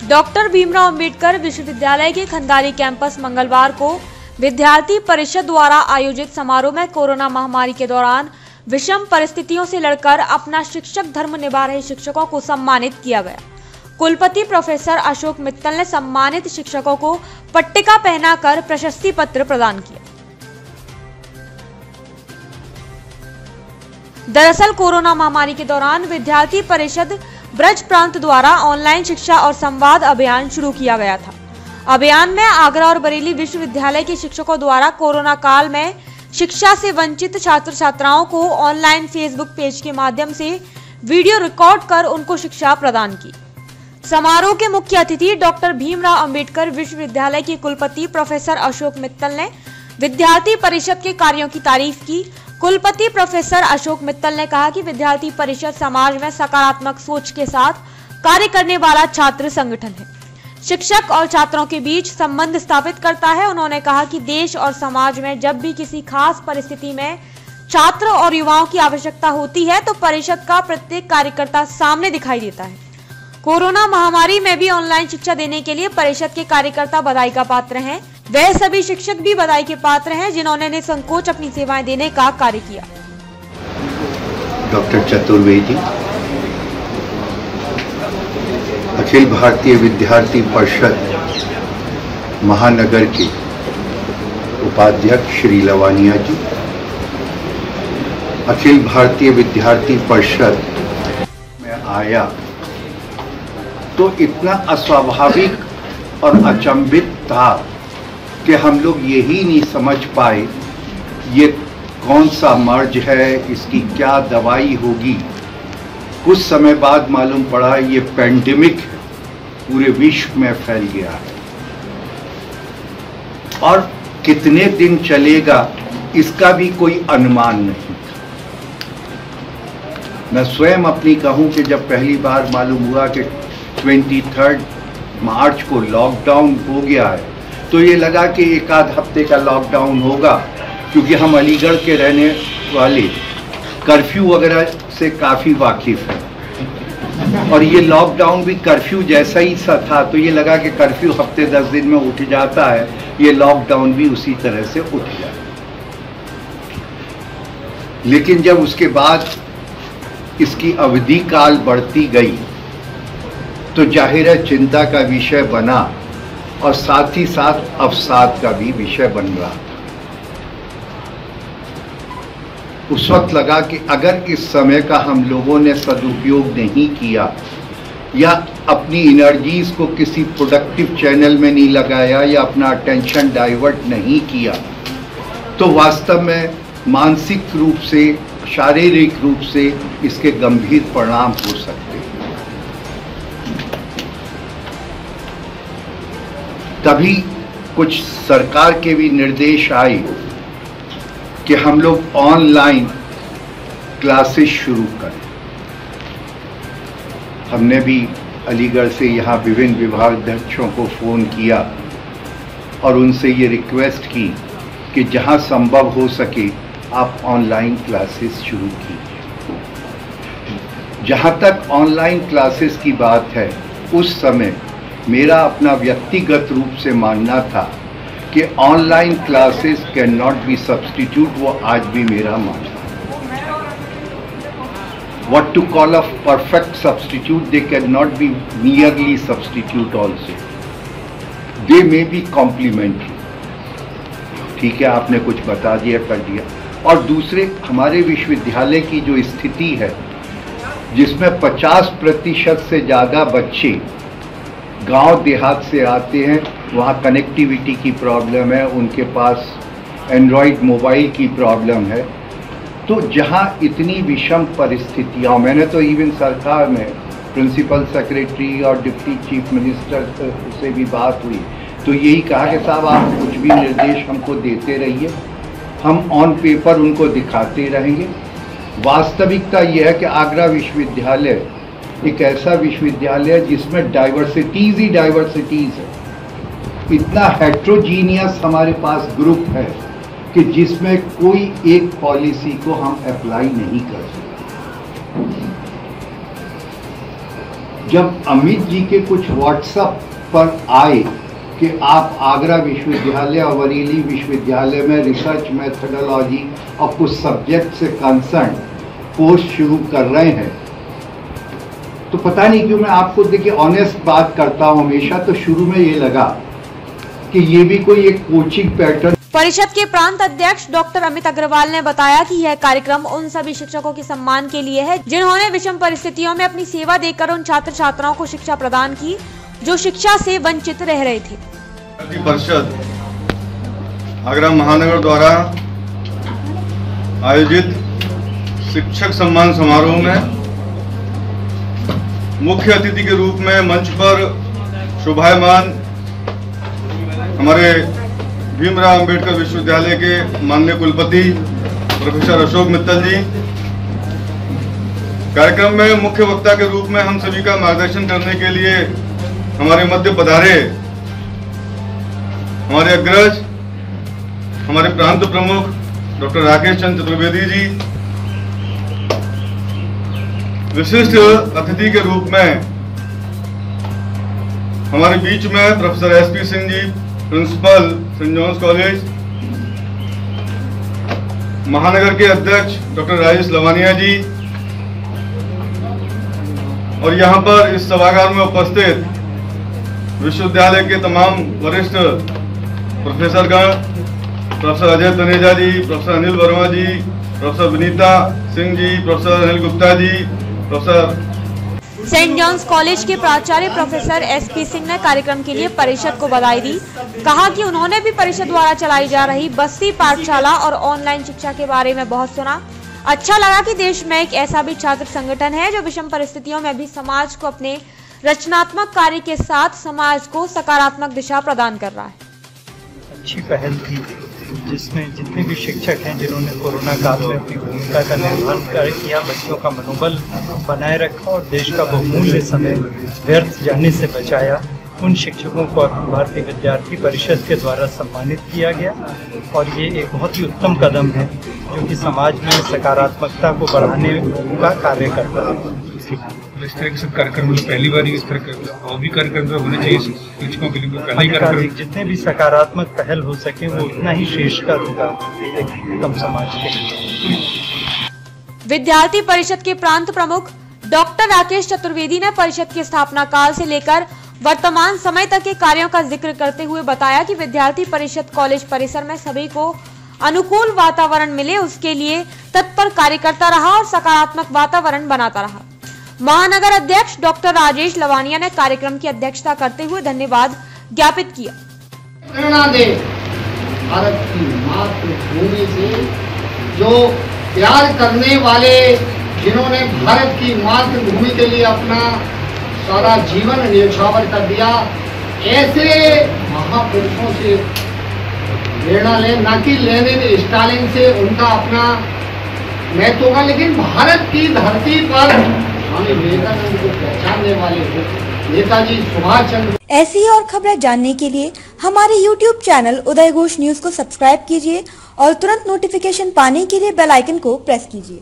Doctor Bhimrao Ambedkar विश्वविद्यालय के खंडारी campus मंगलवार को विद्यार्थी परिषद द्वारा आयोजित समारोह में कोरोना महामारी के दौरान विषम परिस्थितियों से लड़कर अपना शिक्षक धर्म निभा रहे शिक्षकों को सम्मानित किया गया। कुलपति प्रोफेसर अशोक मित्तल ने सम्मानित शिक्षकों को पट्टिका पहनाकर प्रशस्ति पत्र प्रदान किया। दरअसल कोरोना महामारी के दौरान विद्यार्थी परिषद ब्रज प्रांत द्वारा ऑनलाइन शिक्षा और संवाद अभियान शुरू किया गया था। अभियान में आगरा और बरेली विश्वविद्यालय के शिक्षकों द्वारा कोरोना काल में शिक्षा से वंचित छात्र छात्राओं को ऑनलाइन फेसबुक पेज के माध्यम से वीडियो रिकॉर्ड कर उनको शिक्षा प्रदान की। समारोह के मुख्य अतिथि डॉक्टर भीमराव अंबेडकर विश्वविद्यालय के कुलपति प्रोफेसर अशोक मित्तल ने विद्यार्थी परिषद के कार्यों की तारीफ की। कुलपति प्रोफेसर अशोक मित्तल ने कहा कि विद्यार्थी परिषद समाज में सकारात्मक सोच के साथ कार्य करने वाला छात्र संगठन है, शिक्षक और छात्रों के बीच संबंध स्थापित करता है। उन्होंने कहा कि देश और समाज में जब भी किसी खास परिस्थिति में छात्र और युवाओं की आवश्यकता होती है तो परिषद का प्रत्येक कार्यकर्ता सामने दिखाई देता है। कोरोना महामारी में भी ऑनलाइन शिक्षा देने के लिए परिषद के कार्यकर्ता बधाई का पात्र हैं। वह सभी शिक्षक भी बधाई के पात्र हैं जिन्होंने निसंकोच अपनी सेवाएं देने का कार्य किया। डॉक्टर चतुर्वेदी, अखिल भारतीय विद्यार्थी परिषद महानगर के उपाध्यक्ष श्री लवानिया जी, अखिल भारतीय विद्यार्थी परिषद में आया तो इतना अस्वाभाविक और अचंभित था कि हम लोग यही नहीं समझ पाए ये कौन सा मर्ज है, इसकी क्या दवाई होगी। कुछ समय बाद मालूम पड़ा ये पैंडेमिक पूरे विश्व में फैल गया है और कितने दिन चलेगा इसका भी कोई अनुमान नहीं। मैं स्वयं अपनी कहूं कि जब पहली बार मालूम हुआ कि 23 मार्च को लॉकडाउन हो गया है तो ये लगा कि एक आध हफ्ते का लॉकडाउन होगा, क्योंकि हम अलीगढ़ के रहने वाले कर्फ्यू वगैरह से काफ़ी वाकिफ हैं और ये लॉकडाउन भी कर्फ्यू जैसा ही सा था, तो ये लगा कि कर्फ्यू हफ्ते 10 दिन में उठ जाता है, ये लॉकडाउन भी उसी तरह से उठ जाए। लेकिन जब उसके बाद इसकी अवधि काल बढ़ती गई तो जाहिर है चिंता का विषय बना और साथ ही साथ अवसाद का भी विषय बन रहा था। उस वक्त लगा कि अगर इस समय का हम लोगों ने सदुपयोग नहीं किया या अपनी एनर्जीज को किसी प्रोडक्टिव चैनल में नहीं लगाया या अपना अटेंशन डाइवर्ट नहीं किया तो वास्तव में मानसिक रूप से, शारीरिक रूप से इसके गंभीर परिणाम हो सकते हैं। तभी कुछ सरकार के भी निर्देश आए कि हम लोग ऑनलाइन क्लासेस शुरू करें। हमने भी अलीगढ़ से यहाँ विभिन्न विभागाध्यक्षों को फ़ोन किया और उनसे ये रिक्वेस्ट की कि जहाँ संभव हो सके आप ऑनलाइन क्लासेस शुरू कीजिए। जहाँ तक ऑनलाइन क्लासेस की बात है, उस समय मेरा अपना व्यक्तिगत रूप से मानना था कि online classes cannot be substitute, वो आज भी मेरा मानना है। What to call a perfect substitute, they cannot be nearly substitute also, they may be complementary. ठीक है, आपने कुछ बता दिया, कर दिया। और दूसरे, हमारे विश्वविद्यालय की जो स्थिति है जिसमें 50% से ज़्यादा बच्चे गांव देहात से आते हैं, वहाँ कनेक्टिविटी की प्रॉब्लम है, उनके पास एंड्रॉयड मोबाइल की प्रॉब्लम है। तो जहाँ इतनी विषम परिस्थितियाँ, मैंने तो इवन सरकार में प्रिंसिपल सेक्रेटरी और डिप्टी चीफ मिनिस्टर से भी बात हुई तो यही कहा कि साहब आप कुछ भी निर्देश हमको देते रहिए, हम ऑन पेपर उनको दिखाते रहेंगे। वास्तविकता यह है कि आगरा विश्वविद्यालय एक ऐसा विश्वविद्यालय है जिसमें डाइवर्सिटीज़ ही डाइवर्सिटीज़ है। इतना हेट्रोजीनियस हमारे पास ग्रुप है कि जिसमें कोई एक पॉलिसी को हम अप्लाई नहीं कर सकते। जब अमित जी के कुछ व्हाट्सएप पर आए कि आप आगरा विश्वविद्यालय और बरेली विश्वविद्यालय में रिसर्च मेथडोलॉजी और कुछ सब्जेक्ट से कंसर्न कोर्स शुरू कर रहे हैं, तो पता नहीं क्यों मैं आपको देखिए ऑनेस्ट बात करता हूं हमेशा, तो शुरू में ये लगा कि ये भी कोई एक कोचिंग पैटर्न। परिषद के प्रांत अध्यक्ष डॉक्टर अमित अग्रवाल ने बताया कि यह कार्यक्रम उन सभी शिक्षकों के सम्मान के लिए है जिन्होंने विषम परिस्थितियों में अपनी सेवा देकर उन छात्र छात्राओं को शिक्षा प्रदान की जो शिक्षा से वंचित रह रहे थे। परिषद आगरा महानगर द्वारा आयोजित शिक्षक सम्मान समारोह में मुख्य अतिथि के रूप में मंच पर शोभायमान हमारे भीमराव अंबेडकर विश्वविद्यालय के माननीय कुलपति प्रोफेसर अशोक मित्तल जी, कार्यक्रम में मुख्य वक्ता के रूप में हम सभी का मार्गदर्शन करने के लिए हमारे मध्य पधारे हमारे अग्रज हमारे प्रांत प्रमुख डॉक्टर राकेश चंद्र चतुर्वेदी जी, विशिष्ट अतिथि के रूप में हमारे बीच में professor SP Singh ji, principal Saint Johns college, महानगर के अध्यक्ष डॉक्टर राजेश लवानिया जी, और यहाँ पर इस सभागार में उपस्थित विश्वविद्यालय के तमाम वरिष्ठ प्रोफेसरगण, प्रोफेसर अजय तनेजा जी, प्रोफेसर अनिल वर्मा जी, professor Vinita Singh ji, professor Anil Gupta ji, professor Saint Johns college के प्राचार्य प्रोफेसर एसपी सिंह ने कार्यक्रम के लिए परिषद को बधाई दी। कहा कि उन्होंने भी परिषद द्वारा चलाई जा रही बस्ती पाठशाला और ऑनलाइन शिक्षा के बारे में बहुत सुना। अच्छा लगा कि देश में एक ऐसा भी छात्र संगठन है जो विषम परिस्थितियों में भी समाज को अपने रचनात्मक कार्य के साथ समाज को सकारात्मक दिशा प्रदान कर रहा है। अच्छी पहल थी जिसमें जितने भी शिक्षक हैं जिन्होंने कोरोना काल में अपनी भूमिका का निर्वहन किया, बच्चों का मनोबल बनाए रखा और देश का बहुमूल्य समय व्यर्थ जाने से बचाया, उन शिक्षकों को भारतीय विद्यार्थी परिषद के द्वारा सम्मानित किया गया। और ये एक बहुत ही उत्तम कदम है जो कि समाज में सकारात्मकता को बढ़ाने का कार्य करता है। इस तरह के कार्यक्रम पहली बार इस तरह के और भी कार्यक्रम होने चाहिए शिक्षकों के लिए। पहले कार्यक्रम जितने भी सकारात्मक पहल हो सके वो उतना ही श्रेष्ठकर होगा एक उत्तम समाज के लिए। विद्यार्थी परिषद के प्रांत प्रमुख डॉक्टर राकेश चतुर्वेदी ने परिषद के स्थापना काल से लेकर वर्तमान समय तक के कार्यों का जिक्र करते हुए बताया कि विद्यार्थी परिषद कॉलेज परिसर में सभी को अनुकूल वातावरण मिले उसके लिए तत्पर कार्य करता रहा और सकारात्मक वातावरण बनाता रहा। महानगर अध्यक्ष डॉक्टर राजेश लवानिया ने कार्यक्रम की अध्यक्षता करते हुए धन्यवाद ज्ञापित किया। प्रेरणा दे भारत की मातृभूमि से जो प्यार करने वाले, जिन्होंने भारत की मातृभूमि के लिए अपना सारा जीवन न्यौछावर कर दिया, ऐसे महापुरुषों से प्रेरणा ले, न कि लेनिन स्टालिन से उनका अपना महत्व होगा, लेकिन भारत की धरती पर स्वामी विवेकानंद को पहचानने वाले नेताजी सुभाष चंद्र। ऐसी ही और खबरें जानने के लिए हमारे YouTube चैनल उदय घोष न्यूज को सब्सक्राइब कीजिए और तुरंत नोटिफिकेशन पाने के लिए बेल आइकन को प्रेस कीजिए।